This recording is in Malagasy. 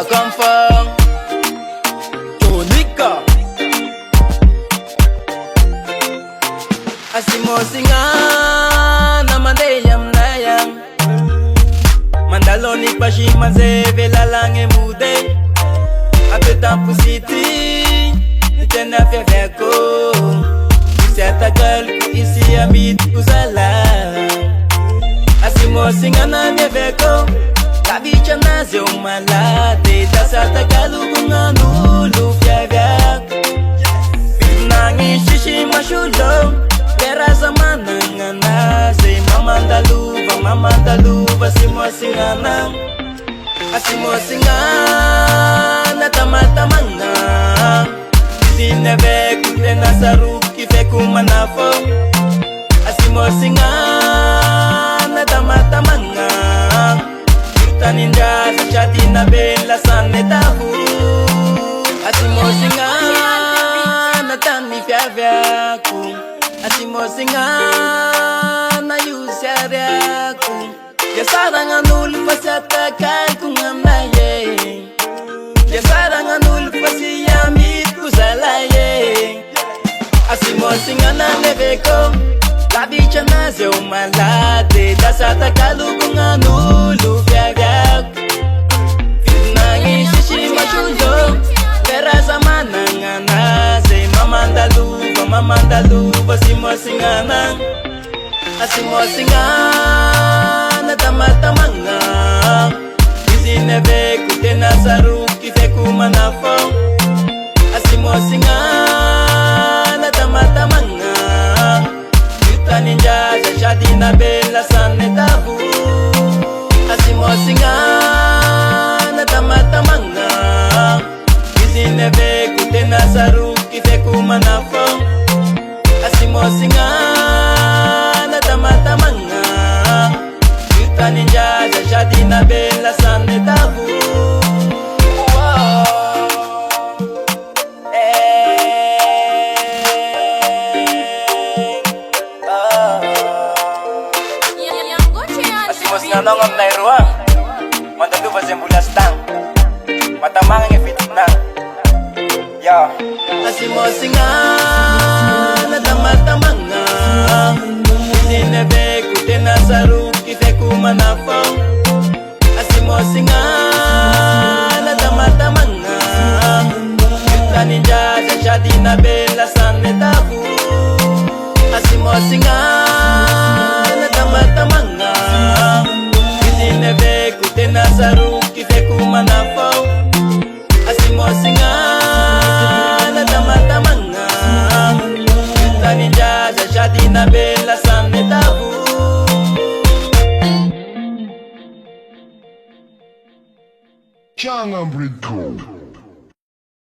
confirm Tonika Asimo singa na mandeyam nayam Mandaloni pashi manzeve la lange mude Apetan pusiti Itena feveko Iseta kalku isi amit kuzala Asimo singa na neveko Kabicha na zyo malate Tasata kalugunga nulu fiavyak Nangi shishi mashulo Pera zamana nga nase Mamandaluva Asimo singa na Asimo singa na tamatamanga Sineve kutena saruki feku manafo Asimo singa na tamatamanga Taninja sa chati na bela sane tahu Asimo singa na tami fiavyaku Asimo singa na yusyaryaku Ya sarang anul pasata kai kungamaye Ya sarang anul pasiyamit kusalaye Asimo singa na neveko Kabicha na zyo malate Tasata kalugunga nulu fiagyak Nangi shishi mashulo Pera zamana nga nase Mamandaluva Asimo singa na Asimo singa na tamatamanga Isineve kutena saruki feku manafo Asimo singa na tamatamanga Ninja sa shadi na bela sane tabu Asimo singa na tamatamanga Isineve kutena saruki feku manafo Asimo singa na tamatamanga Ninja sa shadi na bela sane tabu Asimo singa nongam na iruang Mandaluva zembulas tang Matamang ang ifit na Yo Asimo singa na tamatamanga Sineve kutena saruki feku manafo Asimo singa na tamatamanga Taninja sa shadi na bela sane tabu Asimo singa na tamatamanga Isineve kutena saruki feku manafo Asimo singa na tamatamanga Taninja sa shadi na bela sane tabu Young Breed Code.